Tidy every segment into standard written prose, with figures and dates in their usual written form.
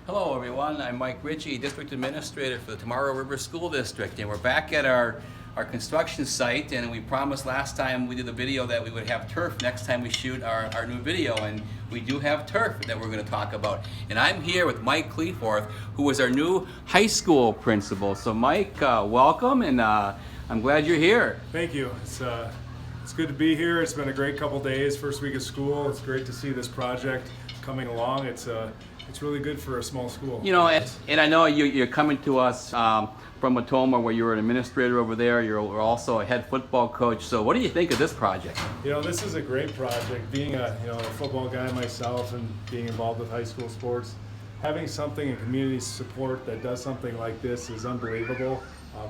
Hello everyone, I'm Mike Ritchie, District Administrator for the Tomorrow River School District, and we're back at our construction site, and we promised last time we did the video that we would have turf next time we shoot our new video, and we do have turf that we're going to talk about. And I'm here with Mike Cleforth, who is our new high school principal. So Mike, welcome, and I'm glad you're here. Thank you. It's good to be here. It's been a great couple days, first week of school. It's great to see this project coming along. It's really good for a small school. You know, and I know you're coming to us from Matoma, where you were an administrator over there. You're also a head football coach. So what do you think of this project? You know, this is a great project. Being a football guy myself and being involved with high school sports, having something in community support that does something like this is unbelievable.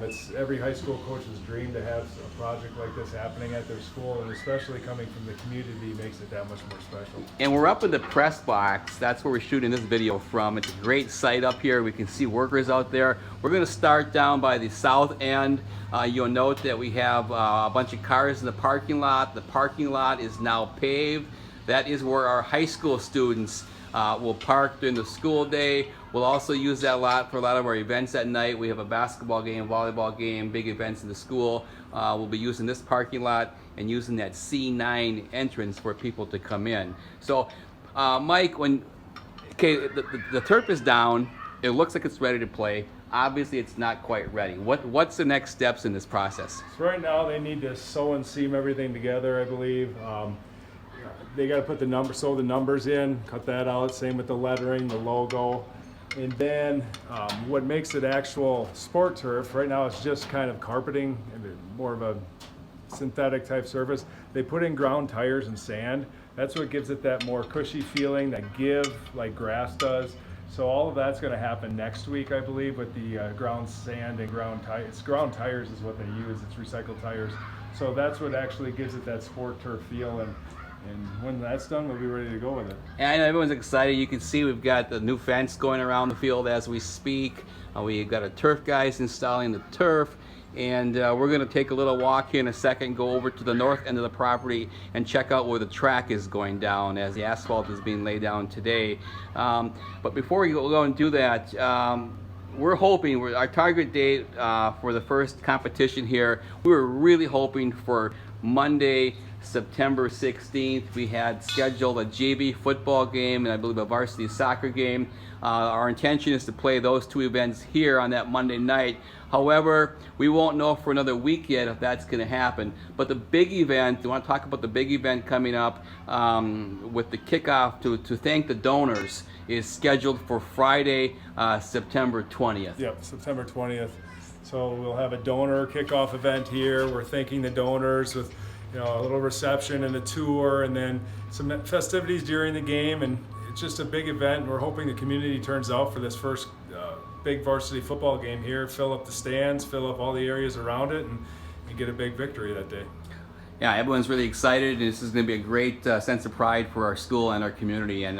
It's every high school coach's dream to have a project like this happening at their school, and especially coming from the community makes it that much more special. And we're up in the press box. That's where we're shooting this video from. It's a great site up here. We can see workers out there. We're going to start down by the south end. You'll note that we have a bunch of cars in the parking lot. The parking lot is now paved. That is where our high school students will park during the school day. We'll also use that lot for a lot of our events at night. We have a basketball game, volleyball game, big events in the school. We'll be using this parking lot and using that C9 entrance for people to come in. So, Mike, the turf is down. It looks like it's ready to play. Obviously, it's not quite ready. What's the next steps in this process? So right now, they need to sew and seam everything together, I believe. They got to put sew the numbers in, cut that out. Same with the lettering, the logo. And then what makes it actual sport turf, right now it's just kind of carpeting, more of a synthetic type surface. They put in ground tires and sand. That's what gives it that more cushy feeling, that give like grass does. So all of that's going to happen next week, I believe, with the ground sand and ground tires. Ground tires is what they use, it's recycled tires. So that's what actually gives it that sport turf feel. And when that's done, we'll be ready to go with it. And I know everyone's excited. You can see we've got the new fence going around the field as we speak. We've got a turf guys installing the turf. And we're going to take a little walk here in a second, go over to the north end of the property and check out where the track is going down as the asphalt is being laid down today. But before we go and do that, we're hoping, our target date for the first competition here, we were really hoping for Monday, September 16th. We had scheduled a JV football game and I believe a varsity soccer game. Our intention is to play those two events here on that Monday night. However, we won't know for another week yet if that's going to happen. But the big event, I want to talk about the big event coming up with the kickoff to thank the donors, is scheduled for Friday, September 20th. Yep, September 20th. So we'll have a donor kickoff event here. We're thanking the donors with a little reception and a tour, and then some festivities during the game. And it's just a big event. And we're hoping the community turns out for this first big varsity football game here, fill up the stands, fill up all the areas around it, and get a big victory that day. Yeah, everyone's really excited, and this is going to be a great sense of pride for our school and our community. And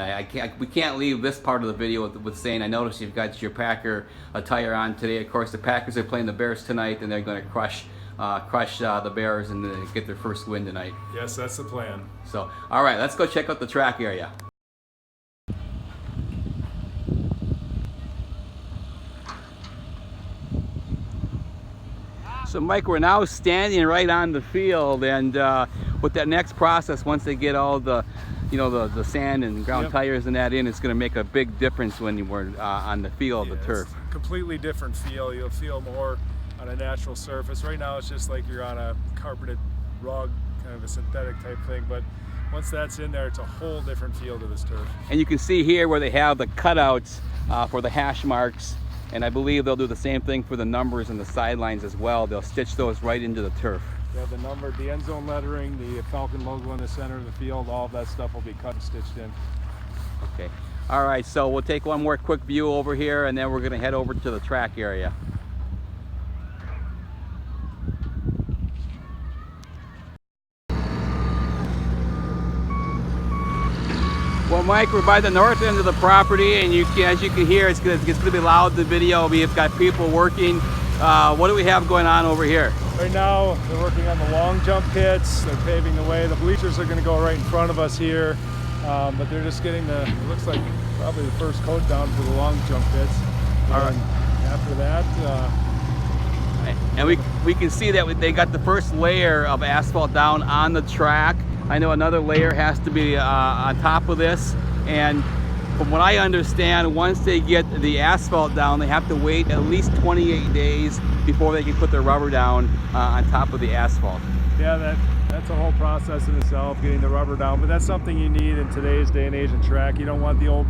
we can't leave this part of the video with saying, I noticed you've got your Packer attire on today. Of course, the Packers are playing the Bears tonight, and they're going to crush the Bears and get their first win tonight. Yes, that's the plan. So, all right, let's go check out the track area. So Mike, we're now standing right on the field, and with that next process, once they get all the sand and ground tires and that in, it's going to make a big difference when we're on the field, the turf. Completely different feel. You'll feel more on a natural surface. Right now it's just like you're on a carpeted rug, kind of a synthetic type thing, but once that's in there, it's a whole different feel to this turf. And you can see here where they have the cutouts for the hash marks, and I believe they'll do the same thing for the numbers and the sidelines as well. They'll stitch those right into the turf. They have the number, the end zone lettering, the Falcon logo in the center of the field, all of that stuff will be cut and stitched in. Okay. All right, so we'll take one more quick view over here, and then we're going to head over to the track area. Well, Mike, we're by the north end of the property, and as you can hear, it's going to be loud, the video. We've got people working. What do we have going on over here? Right now, they're working on the long jump pits. They're paving the way. The bleachers are going to go right in front of us here. but they're just getting it looks like probably the first coat down for the long jump pits. All right. And after that, and we can see that they got the first layer of asphalt down on the track. I know another layer has to be on top of this, and from what I understand, once they get the asphalt down, they have to wait at least 28 days before they can put their rubber down on top of the asphalt. yeah, that's a whole process in itself, getting the rubber down, but that's something you need in today's day and age of track. You don't want the old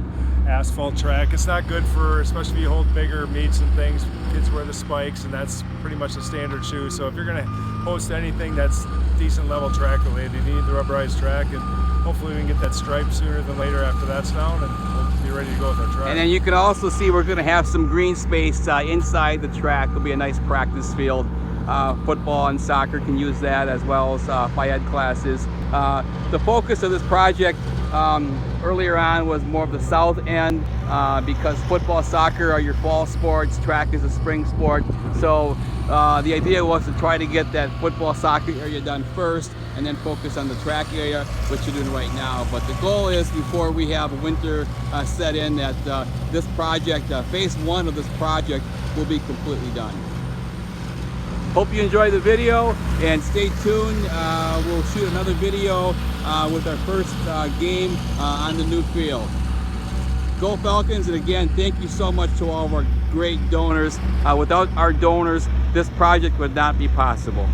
asphalt track. It's not good for, especially if you hold bigger meets and things, kids wear the spikes, and that's pretty much the standard shoe. So if you're going to host anything that's decent level track related, you need the rubberized track, and hopefully we can get that stripe sooner than later after that's down, and we'll be ready to go with our track. And then you can also see we're going to have some green space inside the track. It'll be a nice practice field. Football and soccer can use that, as well as Phi Ed classes. The focus of this project earlier on was more of the south end, because football, soccer are your fall sports, track is a spring sport. So the idea was to try to get that football, soccer area done first, and then focus on the track area, which you're doing right now. But the goal is, before we have winter set in, that this project, phase one of this project, will be completely done. Hope you enjoyed the video, and stay tuned. We'll shoot another video with our first game on the new field. Go Falcons, and again, thank you so much to all of our great donors. Without our donors, this project would not be possible.